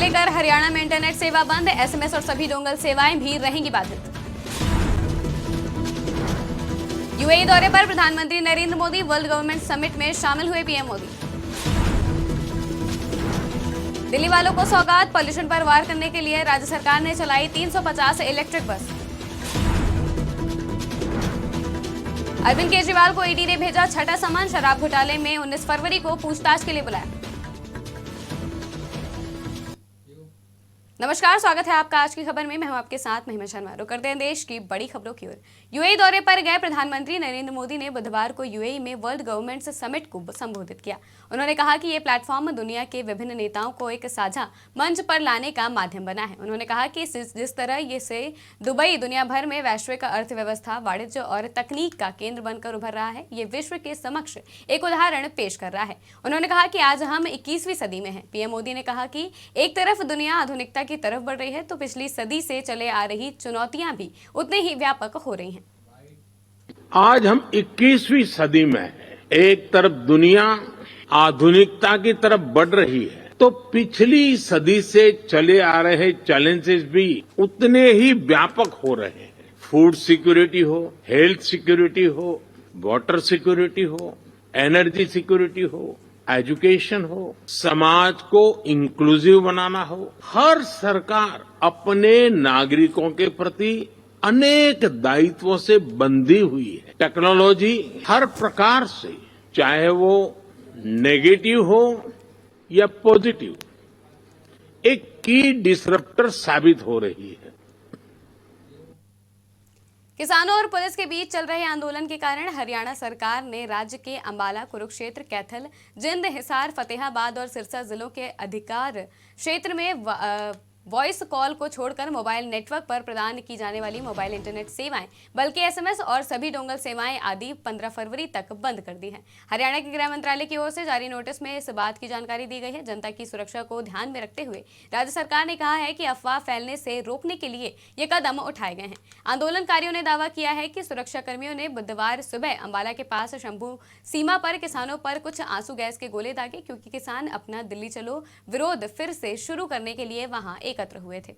लेकर हरियाणा में इंटरनेट सेवा बंद, एसएमएस और सभी डोंगल सेवाएं भी रहेंगी बाधित। यूएई दौरे पर प्रधानमंत्री Narendra Modi, world government summit में शामिल हुए पीएम मोदी। दिल्ली वालों को सौगात, पॉल्यूशन पर वार करने के लिए राज्य सरकार ने चलाई 350 इलेक्ट्रिक बस। अरविंद केजरीवाल को ईडी ने भेजा छठा समन, शराब घोटाले में 19 फरवरी को पूछताछ के लिए बुलाया। नमस्कार, स्वागत है आपका आज की खबर में। मैं हूं आपके साथ महिमा शर्मा। रुक करते हैं देश की बड़ी खबरों की ओर। यूएई दौरे पर गए प्रधानमंत्री नरेंद्र मोदी ने बुधवार को यूएई में वर्ल्ड गवर्नमेंट समिट को संबोधित किया। उन्होंने कहा कि ये प्लेटफॉर्म दुनिया के विभिन्न नेताओं को एक साझा मंच पर लाने का माध्यम बना है। उन्होंने कहा कि जिस तरह ये से दुबई दुनिया भर में वैश्विक अर्थव्यवस्था, वाणिज्य और तकनीक का केंद्र बनकर उभर रहा है, ये विश्व के समक्ष एक उदाहरण पेश कर रहा है। उन्होंने कहा कि आज हम 21वीं सदी में हैं। पीएम मोदी ने कहा कि एक तरफ दुनिया आधुनिकता की तरफ बढ़ रही है, तो पिछली सदी से चले आ रही चुनौतियां भी उतने ही व्यापक हो रही हैं। आज हम 21वीं सदी में हैं। एक तरफ दुनिया आधुनिकता की तरफ बढ़ रही है, तो पिछली सदी से चले आ रहे चैलेंजेस भी उतने ही व्यापक हो रहे हैं। फूड सिक्योरिटी हो, हेल्थ सिक्योरिटी हो, वाटर सिक्योरिटी हो, एनर्जी सिक्योरिटी हो, एजुकेशन हो, समाज को इंक्लूसिव बनाना हो। हर सरकार अपने नागरिकों के प्रति अनेक दायित्वों से बंधी हुई है। टेक्नोलॉजी हर प्रकार से, चाहे वो नेगेटिव हो या पॉजिटिव, एक की डिसरप्टर साबित हो रही है। किसानों और पुलिस के बीच चल रहे आंदोलन के कारण हरियाणा सरकार ने राज्य के अंबाला, कुरुक्षेत्र, कैथल, जिंद, हिसार, फतेहाबाद और सिरसा जिलों के अधिकार क्षेत्र में वॉइस कॉल को छोड़कर मोबाइल नेटवर्क पर प्रदान की जाने वाली मोबाइल इंटरनेट सेवाएं, बल्कि एसएमएस और सभी डोंगल सेवाएं आदि 15 फरवरी तक बंद कर दी हैं। हरियाणा के गृह मंत्रालय की ओर से जारी नोटिस में इस बात की जानकारी दी गई है। जनता की सुरक्षा को ध्यान में रखते हुए राज्य सरकार ने कहा है कि अफवाह फैलने से रोकने के लिए ये कदम उठाए गए हैं। आंदोलनकारियों ने दावा किया है कि सुरक्षा कर्मियों ने बुधवार सुबह अंबाला के पास शंभू सीमा पर किसानों पर कुछ आंसू गैस के गोले दागे, क्योंकि किसान अपना दिल्ली चलो विरोध फिर से शुरू करने के लिए वहां एकत्र हुए थे।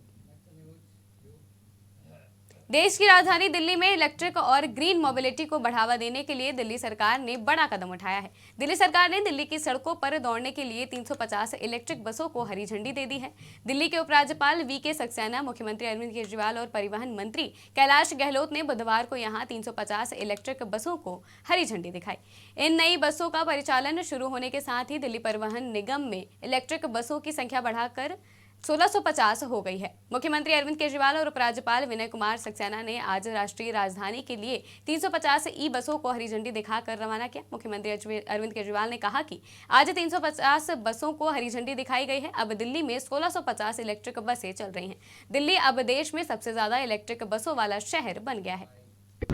देश की राजधानी दिल्ली में इलेक्ट्रिक और ग्रीन मोबिलिटी को बढ़ावा देने के लिए दिल्ली सरकार ने बड़ा कदम उठाया है। दिल्ली सरकार ने दिल्ली की सड़कों पर दौड़ने के लिए 350 इलेक्ट्रिक बसों को हरी झंडी दे दी है। दिल्ली के उपराज्यपाल वीके सक्सेना, मुख्यमंत्री अरविंद केजरीवाल और परिवहन मंत्री कैलाश गहलोत ने बुधवार को यहां 350 इलेक्ट्रिक बसों को हरी झंडी दिखाई। इन नई बसों का परिचालन शुरू होने के साथ ही दिल्ली परिवहन निगम में इलेक्ट्रिक बसों की संख्या बढ़ाकर 1650 हो गई है। मुख्यमंत्री अरविंद केजरीवाल और उपराज्यपाल विनय कुमार सक्सेना ने आज राष्ट्रीय राजधानी के लिए 350 ई बसों को हरी झंडी दिखाकर रवाना किया। मुख्यमंत्री अरविंद केजरीवाल ने कहा कि आज 350 बसों को हरी झंडी दिखाई गई है। अब दिल्ली में 1650 इलेक्ट्रिक बसें चल रही हैं। दिल्ली अब देश में सबसे ज्यादा इलेक्ट्रिक बसों वाला शहर बन गया है।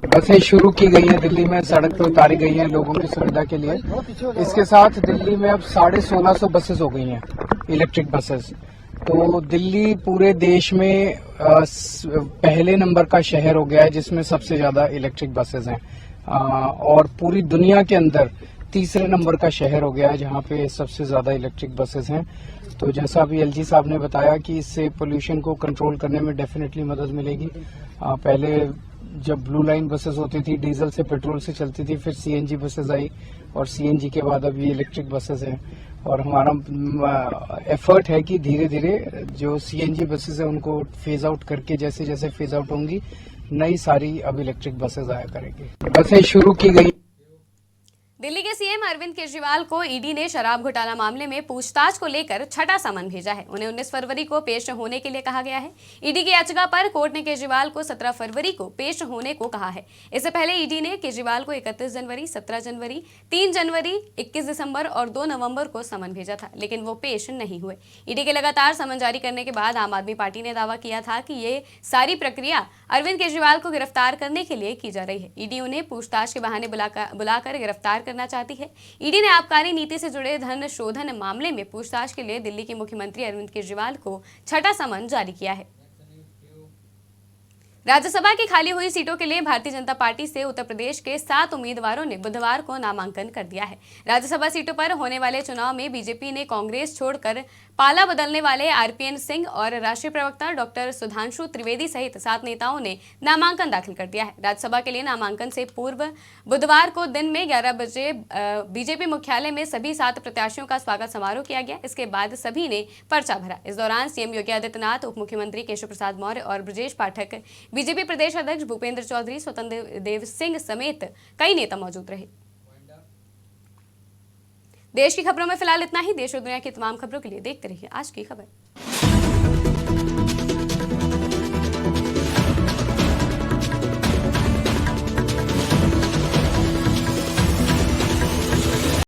बसें शुरू की गई है, दिल्ली में सड़क पर उतारी गई हैं लोगों की सुविधा के लिए। इसके साथ दिल्ली में अब 1650 बसेस हो गई हैं, इलेक्ट्रिक बसेस। तो दिल्ली पूरे देश में पहले नंबर का शहर हो गया है जिसमें सबसे ज्यादा इलेक्ट्रिक बसेस हैं, और पूरी दुनिया के अंदर तीसरे नंबर का शहर हो गया है जहां पे सबसे ज्यादा इलेक्ट्रिक बसेस हैं। तो जैसा अभी एलजी साहब ने बताया कि इससे पोल्यूशन को कंट्रोल करने में डेफिनेटली मदद मिलेगी। पहले जब ब्लू लाइन बसेस होती थी, डीजल से, पेट्रोल से चलती थी, फिर सीएनजी बसेस आई और सीएनजी के बाद अब ये इलेक्ट्रिक बसेस हैं। और हमारा एफर्ट है कि धीरे धीरे जो सीएनजी बसेस है उनको फेज आउट करके, जैसे जैसे फेज आउट होंगी, नई सारी अब इलेक्ट्रिक बसेस आया करेंगी। बसें शुरू की गई। दिल्ली के सीएम अरविंद केजरीवाल को ईडी ने शराब घोटाला मामले में पूछताछ को लेकर छठा समन भेजा है। उन्हें 19 फरवरी को पेश होने के लिए कहा गया है। ईडी की याचिका पर कोर्ट ने केजरीवाल को 17 फरवरी को पेश होने को कहा है। इससे पहले ईडी ने केजरीवाल को 31 जनवरी, 17 जनवरी, 3 जनवरी, 21 दिसंबर और 2 नवंबर को समन भेजा था, लेकिन वो पेश नहीं हुए। ईडी के लगातार समन जारी करने के बाद आम आदमी पार्टी ने दावा किया था कि ये सारी प्रक्रिया अरविंद केजरीवाल को गिरफ्तार करने के लिए की जा रही है। ईडी उन्हें पूछताछ के बहाने बुलाकर गिरफ्तार करना चाहती है। ईडी ने आबकारी नीति से जुड़े धन शोधन मामले में पूछताछ के लिए दिल्ली के मुख्यमंत्री अरविंद केजरीवाल को छठा समन जारी किया है। राज्यसभा की खाली हुई सीटों के लिए भारतीय जनता पार्टी से उत्तर प्रदेश के 7 उम्मीदवारों ने बुधवार को नामांकन कर दिया है। राज्यसभा सीटों पर होने वाले चुनाव में बीजेपी ने कांग्रेस छोड़कर पाला बदलने वाले आरपीएन सिंह और राष्ट्रीय प्रवक्ता डॉक्टर सुधांशु त्रिवेदी सहित 7 नेताओं ने नामांकन दाखिल कर दिया है। राज्यसभा के लिए नामांकन से पूर्व बुधवार को दिन में 11 बजे बीजेपी मुख्यालय में सभी 7 प्रत्याशियों का स्वागत समारोह किया गया। इसके बाद सभी ने पर्चा भरा। इस दौरान सीएम योगी आदित्यनाथ, उप मुख्यमंत्री केशव प्रसाद मौर्य और ब्रजेश पाठक, बीजेपी प्रदेश अध्यक्ष भूपेंद्र चौधरी, स्वतंत्र देव सिंह समेत कई नेता मौजूद रहे। देश की खबरों में फिलहाल इतना ही। देश और दुनिया की तमाम खबरों के लिए देखते रहिए आज की खबर।